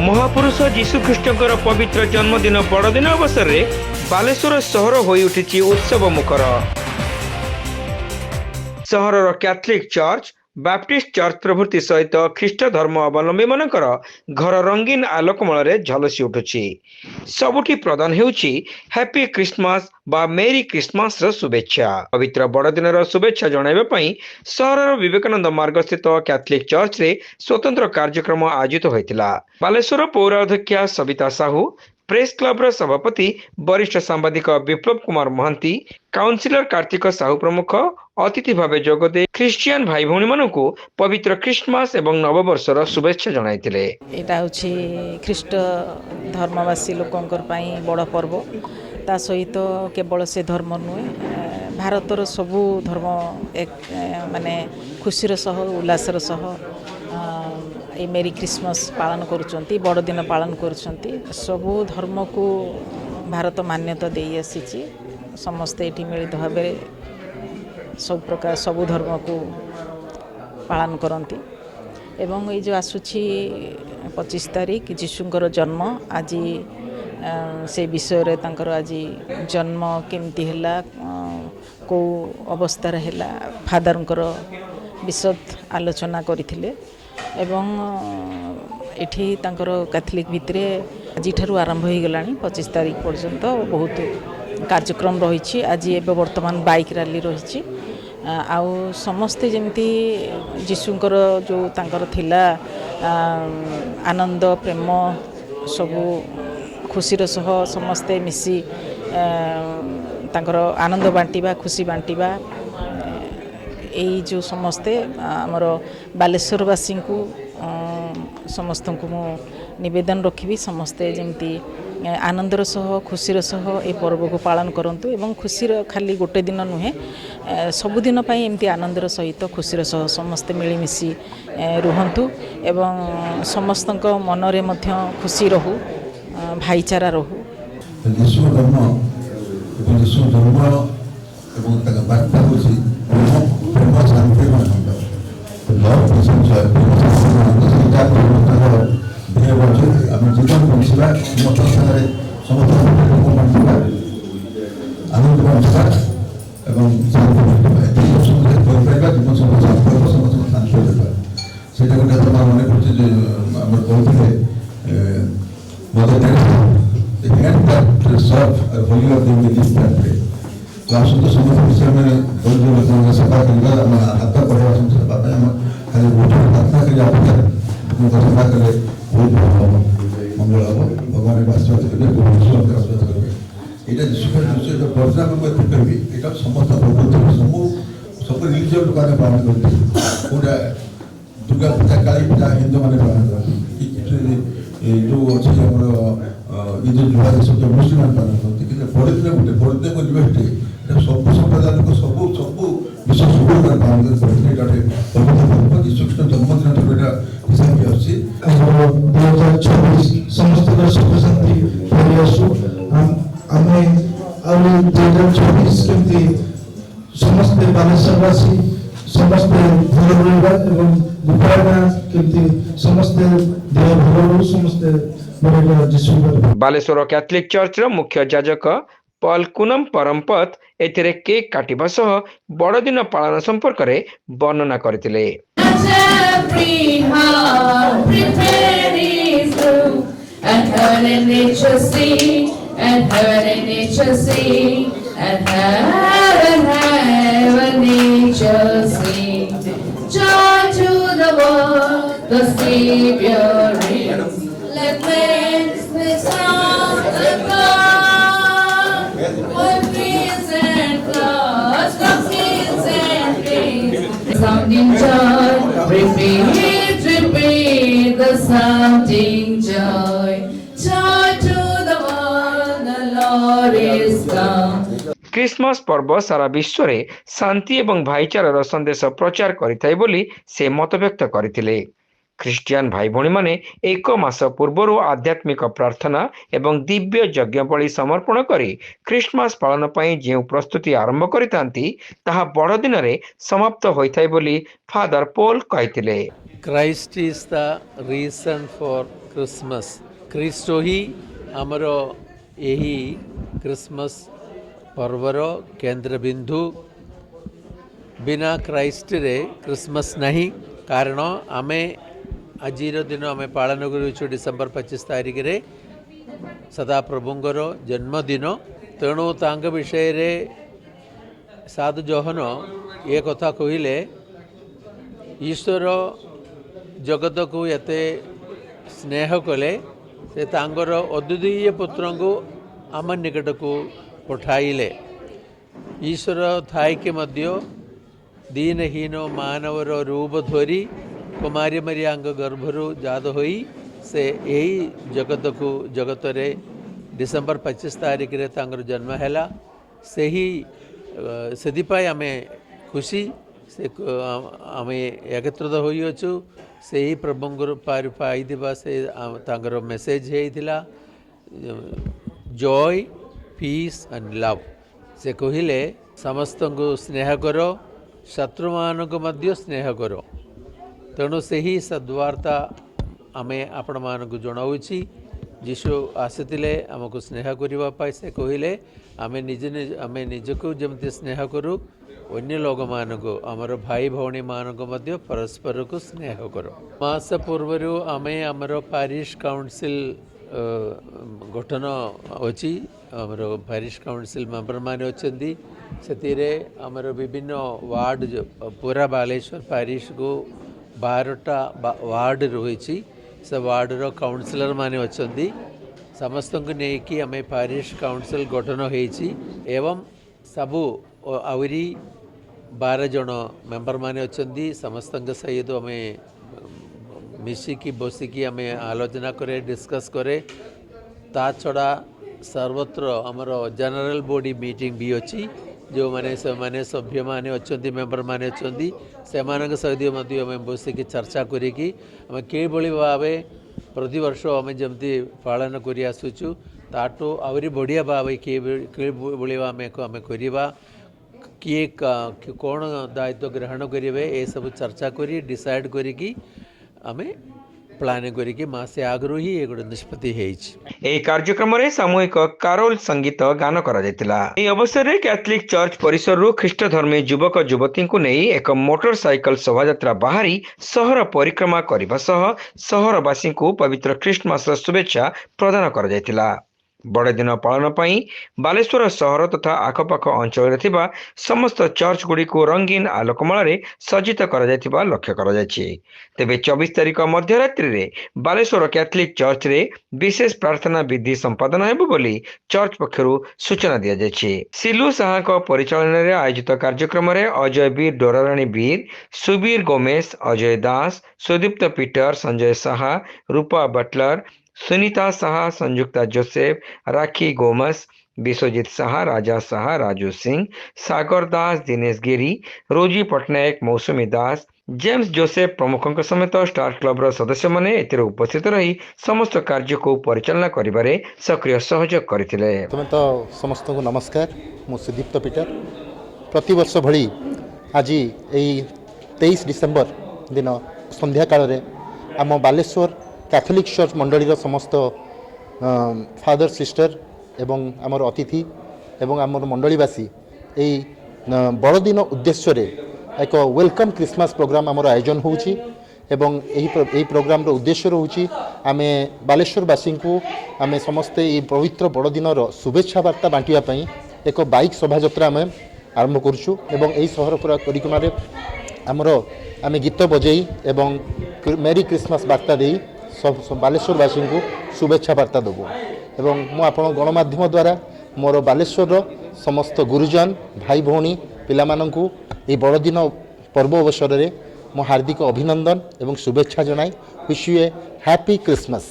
महापुरुष जीशुख्रीष्टर पवित्र जन्मदिन बड़दिन अवसर में बालेश्वर सहर हो उठी उत्सव मुखर। सहरर कैथलिक चर्च, बैप्टिस्ट चर्च प्रभृति सहित ख्रीष्ट धर्म अवलंबी मानकर घर रंगीन आलोकमल झलसी उठुछि। सबुठी प्रदान हेउछि हैप्पी क्रिसमस बा मेरी क्रिसमस शुभेच्छा। पवित्र बड़दिन शुभेच्छा जणाइबा पई सहरर विवेकानंद मार्ग स्थित कैथलिक चर्च रे स्वतंत्र कार्यक्रम आयोजित होइतिला। बालेश्वर पौराध्यक्षा सविता साहू, प्रेस क्लब सभापति वरिष्ठ सांबादिक विप्लव कुमार महांती, काउंसिलर कार्तिक साहू प्रमुख अतिथि भाव जोगदे ख्रिस्टियन भाई भौणी मानकु पवित्र क्रिसमस एवं नववर्षर शुभेच्छा जणाइतिले। एटा होछि ख्रीष्ट धर्मवासी लोकंकर पई बड़ पर्व। ता सहित केवल से धर्म नुहे, भारतर सबु धर्म एक माने खुशीर सह उल्लासर सह ए मेरी क्रिसमस पालन करुचंती, बड़दिन पालन करुचंती। सबु धर्म को भारत मान्यता दे आसी। समस्ते एठी मिलित भाव सब प्रकार सबु धर्म को पालन करती। एवं ये जो आसुची 25 तारीख जीशुंकर जन्म, आज से विषय रे तांकर आज जन्म केमती हैला, को अवस्था हैला, फादरंकर विशद आलोचना करथिले। एवं एठी तांकर कैथलिक भितरे आज ठारू आरंभ हो गलानी 25 तारीख पर्यंत बहुत कार्यक्रम रही। आज एवं वर्तमान बाइक रैली रही। आउ समस्ते जमती जीशुंकर जो तांकर थिला आनंद प्रेम सबू खुशीर सह समस्ते मिसी तांकर आनंद बांटिबा, खुशी बांटिबा, यही जो समस्ते आमर बालेश्वरवासी को समस्त को निवेदन रखी समस्ते जमती आनंदर सह खुशीर सह ए पर्व को पालन करंतु। एवं खुशीर खाली गोटे दिन नुहे, सबुदिन एमती आनंदर सहित खुशीर सह समस्ते मिलीमिशी रुहंतु एवं समस्त मनरे मध्य खुशी रहू, भाईचारा रहू। दुर्गा पूजा, काली पूजा हिंदू मैंने पालन करती, जो अच्छे सब मुस्लिम पालन करती। बड़दिन गोटे बड़दिन को जीवे सब संप्रदाय को सब विश्व सब पालन करते। पवित्र जीशुख्रीष्ट जन्मदिन हिसाब से 2024 समस्त सुख शांति फेरी आसू। आम 2024 केमती समस्ते बालेश्वरवासी समस्ते भल रहा एवं गोपालना केमती समस्ते देह भल समस्ते बालेश्वर कैथलिक चर्च मुख्य याजक पॉल कुनम परमपत एथिरे केक काटिबा सह बड़दिन पालन संपर्क रे वर्णना करथिले। The Savior reigns. Let Christmas sound the God. What peace and clouds, from kings and kings. Sounding joy, repeat, repeat the sounding joy. Joy to the world, the Lord is come. Christmas पर्व सारा विश्व रे शांति एवं भाईचारार संदेश प्रचार करिथाय बोली से मत व्यक्त करथिले। ख्रिस्टियन भाई भौणी माने एक मास पूर्व आध्यात्मिक प्रार्थना एवं दिव्य यज्ञ बलि समर्पण करी क्रिसमस पालन पई जे प्रस्तुति आरंभ करितांती ताहा बड़ दिन रे समाप्त होइथाय बोली फादर पोल कहिथिले। Christ is the reason for Christmas. Christo ही आमर यही क्रिसमस पर्वर केंद्र बिंदु बिना क्राइस्ट रे क्रिसमस नहीं कारण आमे आजिर दिन आमे पालन करूँ डिसेम्बर 25 तारिख रे सदाप्रभुंर जन्मदिन तेणु तांग विषय रे साधु जोहन ये कथा कहले ईश्वर जगत को एते स्नेह कले से तांगर अद्वितीय पुत्र को आम निकट को पठाइले ईश्वर थाई के मध्य दीनहीन मानवर रूप धरी कुमारी मरियांग गर्भरु जाद होई से यही जगत रे डिसेम्बर 25 तारिख रे तांगर जन्म हैला से ही सेदिपाई आमे खुशी से आमे एकत्रित होई अछु से ही प्रभुंगर पार पाई दिबा से तांगर मेसेज हेइथिला जॉय पीस एंड लव से कहिले समस्त को स्नेह करो शत्रु मान को मध्य स्नेह करो तेणु से ही सद्वार्ता आमे आपण मान को जणाउछि जीशु आसीथिले आमको स्नेह करबा पाई से कहिले आमे निजको जमति स्नेह करू अन्य लोक मान को आमर भाई भौणी मान को मध्य परस्पर को स्नेह करो मास पूर्व आमे आमर पारिश काउंसिल गठन अच्छी आमर पारिश काउंसिल मेंबर माने अछंदी सेतिरे आमर विभिन्न वार्ड पूरा बालेश्वर पारिश को 12टा वार्ड रही से वार्ड रो काउंसिलर माने अछंदी समस्त को नेकी आमे पारिश काउंसिल गठन होईची एवं सबू आवरी 12 जन मेंबर माने अछंदी समस्त सहित आमे मिसिकी बसिकी आमे आलोचना करे डिस्कस करे ता छड़ा सर्वत्र आमर जनरल बॉडी मीटिंग भी अच्छी जो माने सभ्य माने अछंदी मेंबर माने अछंदी सेमानक सहित मध्य आमे बसिकी चर्चा करिकी आमे के भली भावे प्रति वर्ष आमे जमती पालन करि आसुछु ताटो आवरी बढ़िया भावे के भली आमे करिबा किए कौन दायित्व ग्रहण करेंगे ये सब चर्चा करी डिसाइड करी आमे प्लान करी मासे आगु ही एक निष्पत्ति ए कार्यक्रम रे सामूहिक कारोल संगीत गान करा जायतिला। ए अवसर रे कैथोलिक चर्च परिसर रु ख्रीष्ट धर्मी युवक युवती को नहीं एक मोटरसाइकल शोभायात्रा बाहरी सहर परिक्रमा करबा सह सहरवासी को पवित्र क्रिसमस शुभेच्छा प्रदान करा जायतिला। बड़े दिन पालन पाई बालेश्वर सहर तथा आखपाख अंचल थिबा समस्त चर्च गुडी को रंगीन आलोकमाल रे सज्जित करा जायतिबा लक्ष्य करा जायछि। तेबे 24 तारिख मध्यरात्रि रे बालेश्वर कैथोलिक चर्च रे विशेष प्रार्थना विधि संपादन हेबो बोली चर्च पक्षरु सूचना दिया जायछि। सिलु साहा को परिचालन रे आयोजित कार्यक्रम रे अजय वीर डोरारानी वीर सुबीर गोमेश अजय दास सुदीप्त पीटर संजय साहा रूपा बटलर सुनीता साहा संयुक्ता जोसेफ राखी गोमस विश्वजीत साहा राजा साहा राजू सिंह सागर दास दिनेश गिरी रोजी पटनायक मौसुमी दास जेम्स जोसेफ प्रमुखों समेत स्टार क्लब सदस्य माने एतिर उपस्थित रही समस्त कार्य को परिचालना करिबारे सक्रिय सहयोग करथिले। तो समस्त को नमस्कार मु सुदीप्त पीटर प्रति वर्ष भली आज 23 डिसेम्बर दिन संध्या काल रे आम बालेश्वर कैथोलिक चर्च मंडली समस्त फादर सिस्टर एवं आमर अतिथि एवं आमर मंडलीवासी यही बड़दिन उद्देश्य रे एक वेलकम क्रिसमस प्रोग्राम आमर आयोजन होउची एवं यही प्रोग्राम रो उद्देश्य रहउची आमे बालेश्वरवासी को आमे समस्त ये पवित्र बड़दिन शुभेच्छा वार्ता बांटिया पई एक बाइक शोभायात्रा आमे आरंभ करछु एवं यही सहर पूरा परिक्रमा रे आमर आमे गीत बजई एवं मेरी क्रिसमस वार्ता देई सब बालेश्वरवासी को शुभेच्छा वार्ता देबू एवं मु आपण गणमाध्यम द्वारा मोर बालेश्वर समस्त गुरुजन भाई भौणी पिलामानंकु ए बड़दिन पर्व अवसर रे मो हार्दिक अभिनंदन एवं शुभेच्छा जनाई। Wish U A happy Christmas.